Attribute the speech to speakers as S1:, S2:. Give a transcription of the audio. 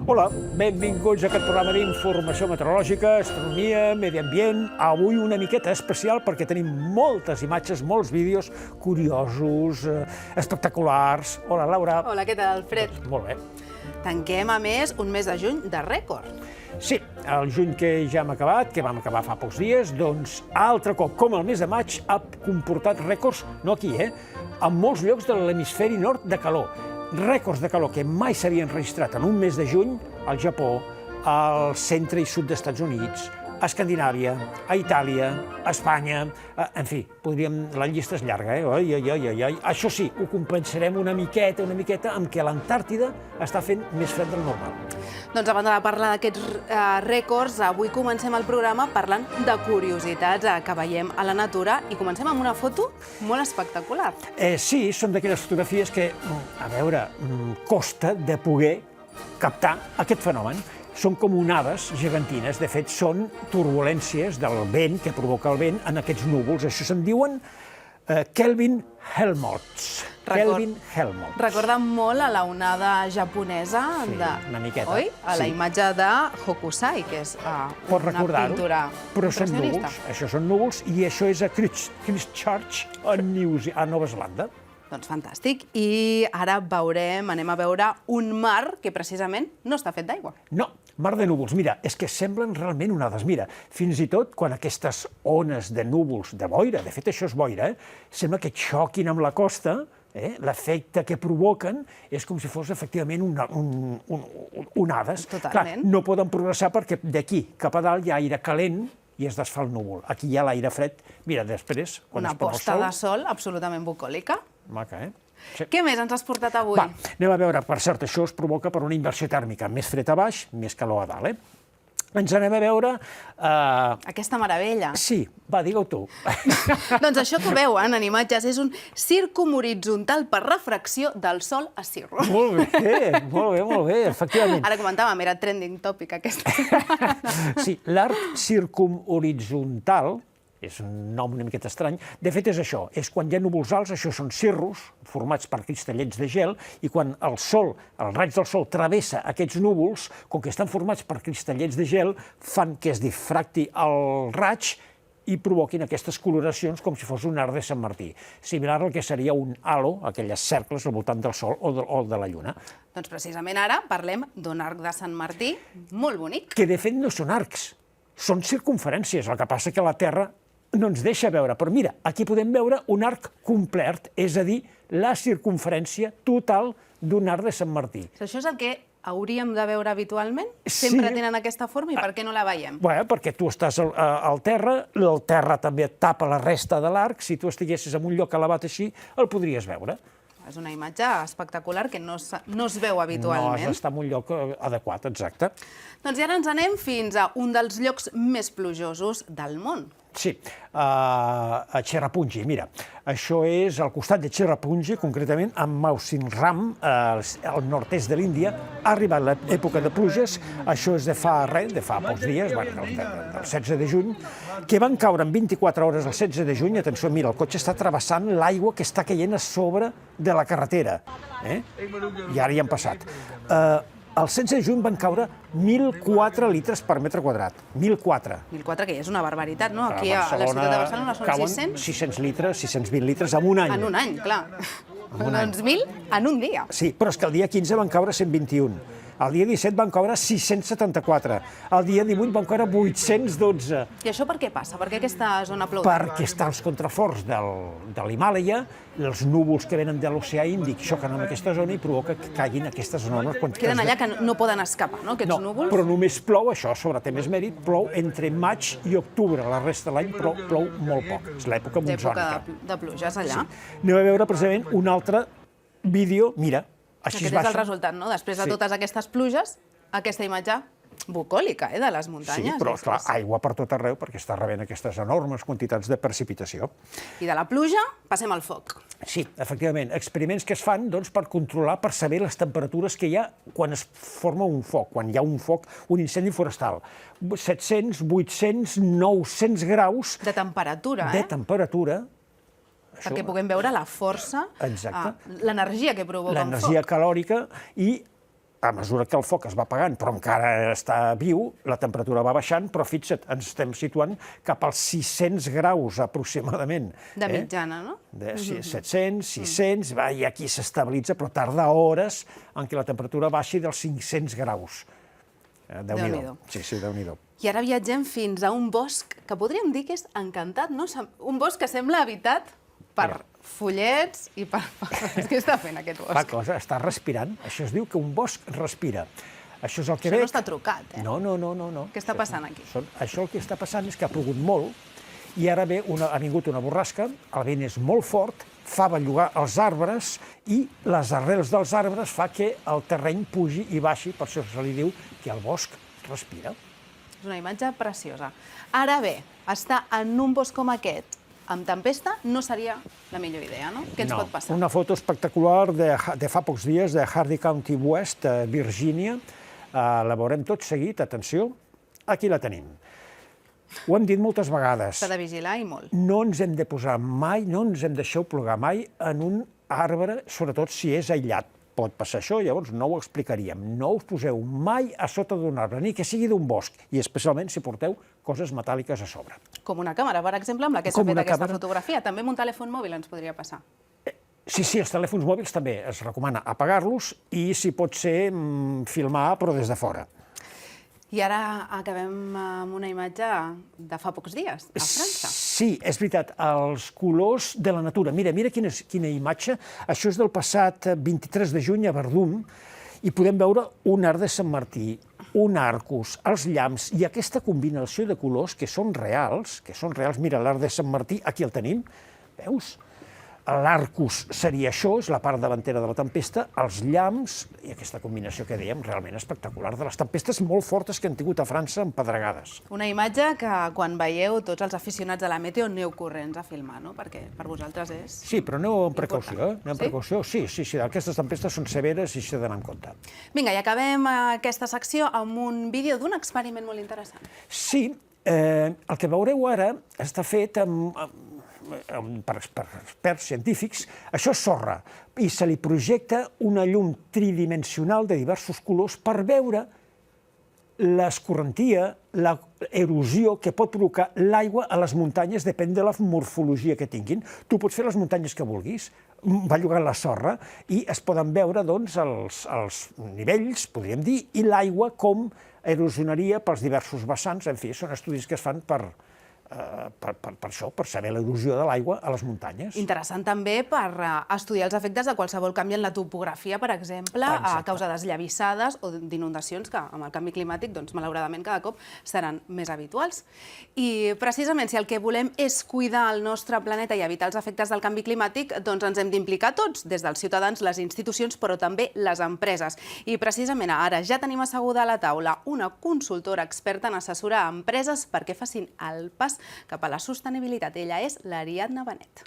S1: Hola, benvinguts a aquest programa d'informació meteorològica, astronomia, medi ambient. Avui una miqueta especial perquè tenim moltes imatges, molts vídeos curiosos, espectaculars. Hola, Laura.
S2: Hola, què tal, Fred?
S1: Molt bé.
S2: Tanquem, a més, un mes de juny de rècord.
S1: Sí, el juny que ja hem acabat, que vam acabar fa pocs dies, doncs altre cop, com el mes de maig, ha comportat rècords, no aquí, en molts llocs de l'hemisferi nord de calor. Rècords de calor que mai s'havien registrat en un mes de juny al Japó, al centre i sud dels Estats Units, a Escandinàvia, a Itàlia, a Espanya... En fi, la llista és llarga, Això sí, ho compensarem una miqueta, amb què l'Antàrtida està fent més fred del normal.
S2: Doncs a banda de parlar d'aquests rècords, avui comencem el programa parlant de curiositats que veiem a la natura i comencem amb una foto molt espectacular.
S1: Sí, són d'aquelles fotografies que, a veure, costa de poder captar aquest fenomen. Són com onades gegantines, de fet són turbulències del vent, que provoca el vent, en aquests núvols. Això se'n diuen Kelvin-Helmholtz. Kelvin-Helmholtz.
S2: Recorda molt a la onada japonesa,
S1: una miqueta.
S2: Oi? A la imatge de Hokusai, que és una pintura
S1: però són
S2: impressionista.
S1: núvols, això són núvols, i això és a Christchurch, a Nova Zelanda.
S2: Doncs fantàstic. I ara anem a veure un mar que precisament no està fet d'aigua.
S1: No, mar de núvols. Mira, és que semblen realment onades. Mira, fins i tot quan aquestes ones de núvols, de boira, de fet això és boira, sembla que xoquin amb la costa, l'efecte que provoquen és com si fos efectivament onades.
S2: Totalment.
S1: Clar, no poden progressar perquè d'aquí cap a dalt hi ha aire calent i es desfà el núvol. Aquí hi ha l'aire fred. Mira, després, quan es pon el sol...
S2: Una posta de sol absolutament bucòlica.
S1: Maca,
S2: Sí. Què més ens has portat avui?
S1: Va, anem a veure. Per cert, això es provoca per una inversió tèrmica. Més fred a baix, més calor a dalt, Ens anem a veure...
S2: Aquesta meravella.
S1: Sí, va, digue-ho tu.
S2: Doncs això que veuen en imatges és un círcum horitzontal per refracció del sol a cirro.
S1: Molt bé, efectivament.
S2: Ara comentàvem, era trending topic aquesta.
S1: Sí, l'arc circumhoritzontal, és un nom una miqueta estrany, de fet és això, és quan hi ha núvols alts, això són cirrus, formats per cristallets de gel, i quan el sol, el raig del sol travessa aquests núvols, com que estan formats per cristallets de gel, fan que es difracti el raig i provoquin aquestes coloracions com si fos un arc de Sant Martí, similar al que seria un halo, aquelles cercles al voltant del sol o de la lluna.
S2: Doncs precisament ara parlem d'un arc de Sant Martí molt bonic.
S1: Que de fet no són arcs, són circumferències, el que passa que la Terra no ens deixa veure, però mira, aquí podem veure un arc complet, és a dir, la circumferència total d'un arc de Sant Martí.
S2: Això és el que hauríem de veure habitualment? Sempre tenen aquesta forma i per què no la veiem?
S1: Bé, perquè tu estàs al terra, el terra també et tapa la resta de l'arc, si tu estiguessis en un lloc elevat així, el podries veure.
S2: És una imatge espectacular que no es veu habitualment.
S1: No has d'estar en un lloc adequat, exacte.
S2: Doncs i ara ens anem fins a un dels llocs més plujosos del món.
S1: Sí, a Cherrapunji, mira, això és al costat de Cherrapunji, concretament a Mawsynram, al nord-est de l'Índia. Ha arribat l'època de pluges, això és de fa pocs dies, del 16 de juny, que van caure en 24 hores el 16 de juny. Atenció, mira, el cotxe està travessant l'aigua que està caient a sobre de la carretera, i ara hi han passat. El 16 de juny van caure 1.004 litres per metre quadrat. 1.004.
S2: 1.004, que és una barbaritat, no? Aquí a la ciutat de Barcelona són 600.
S1: Cauen 600 litres, 620 litres en un any.
S2: En un any, clar. Doncs 1.000 en un dia.
S1: Sí, però és que el dia 15 van caure 121. El dia 17 van caure 674. El dia 18 van caure 812.
S2: I això per què passa? Per què aquesta zona plou?
S1: Perquè està als contraforts de l'Himàlaia, els núvols que venen de l'oceà Índic xoquen amb aquesta zona i provoca que caiguin aquestes enormes quantitats.
S2: Queden allà que no poden escapar, no, aquests núvols?
S1: No, però només plou, això sobre té més mèrit, plou entre maig i octubre. La resta de l'any plou molt poc. És l'època monsònica.
S2: De pluges allà.
S1: Anem a veure precisament un altre vídeo, mira, així
S2: Aquest és el resultat, no? Després de totes aquestes pluges, aquesta imatge bucòlica, de les muntanyes.
S1: Sí, però, esclar, aigua per tot arreu, perquè està rebent aquestes enormes quantitats de precipitació.
S2: I de la pluja passem al foc.
S1: Sí, efectivament, experiments que es fan per controlar, per saber les temperatures que hi ha quan es forma un foc, quan hi ha un foc, un incendi forestal. 700, 800, 900 graus...
S2: De temperatura,
S1: De temperatura.
S2: Perquè puguem veure la força, l'energia que provoca un foc.
S1: L'energia calòrica i a mesura que el foc es va apagant, però encara està viu, la temperatura va baixant, però fixa't, ens estem situant cap als 600 graus aproximadament.
S2: De mitjana, no?
S1: De 700, 600, i aquí s'estabilitza, però tarda hores en què la temperatura baixi dels 500 graus. Déu-n'hi-do. Sí, Déu-n'hi-do.
S2: I ara viatgem fins a un bosc que podríem dir que és encantat, no? Un bosc que sembla habitat per follets i per... Què està fent aquest bosc?
S1: Fa cosa, està respirant. Això es diu que un bosc respira. Això és el que
S2: Això no està trucat, eh?
S1: No.
S2: Què està passant aquí?
S1: Això el que està passant és que ha plogut molt i ara ha vingut una borrasca, el vent és molt fort, fa bellugar els arbres i les arrels dels arbres fa que el terreny pugi i baixi, per això se li diu que el bosc respira.
S2: És una imatge preciosa. Ara bé, estar en un bosc com aquest, amb tempesta, no seria la millor idea, no? Què ens pot passar?
S1: Una foto espectacular de fa pocs dies de Hardee County West, Virgínia. La veurem tot seguit, atenció, aquí la tenim. Ho hem dit moltes vegades.
S2: S'ha de vigilar i molt.
S1: No ens hem de posar mai, no ens hem de plegar mai en un arbre, sobretot si és aïllat. Pot passar això, llavors no ho explicaríem. No us poseu mai a sota d'un arbre, ni que sigui d'un bosc, i especialment si porteu coses metàl·liques a sobre.
S2: Com una càmera, per exemple, amb la que s'ha fet aquesta fotografia. També amb un telèfon mòbil ens podria passar.
S1: Sí, els telèfons mòbils també es recomana apagar-los i, si pot ser, filmar, però des de fora.
S2: I ara acabem amb una imatge de fa pocs dies, a França.
S1: Sí, és veritat, els colors de la natura. Mira quina imatge. Això és del passat 23 de juny a Verdun i podem veure un arc de Sant Martí, un arcus, els llamps i aquesta combinació de colors que són reals. Mira, l'arc de Sant Martí, aquí el tenim, veus? L'arcus seria això, és la part davantera de la tempesta, els llamps i aquesta combinació que dèiem realment espectacular de les tempestes molt fortes que han tingut a França amb pedregades.
S2: Una imatge que quan veieu tots els aficionats a la meteo aneu corrents a filmar, no? Perquè per vosaltres és...
S1: Sí, però aneu amb precaució, Sí, aquestes tempestes són severes i s'ha d'anar en compte.
S2: Vinga, i acabem aquesta secció amb un vídeo d'un experiment molt interessant.
S1: Sí, el que veureu ara està fet per experts científics. Això és sorra i se li projecta una llum tridimensional de diversos colors per veure l'escorrentia, l'erosió que pot provocar l'aigua a les muntanyes, depèn de la morfologia que tinguin. Tu pots fer les muntanyes que vulguis, bellugant la sorra, i es poden veure doncs, els nivells, podríem dir, i l'aigua com erosionaria pels diversos vessants. En fi, són estudis que es fan per això, per saber l'erosió de l'aigua a les muntanyes.
S2: Interessant també per estudiar els efectes de qualsevol canvi en la topografia, per exemple, a causa d'esllavissades o d'inundacions que amb el canvi climàtic, doncs, malauradament, cada cop seran més habituals. I precisament, si el que volem és cuidar el nostre planeta i evitar els efectes del canvi climàtic, doncs ens hem d'implicar tots, des dels ciutadans, les institucions, però també les empreses. I precisament ara ja tenim asseguda a la taula una consultora experta en assessorar empreses perquè facin el pas cap a la sostenibilitat. Ella és l'Ariadna Benet.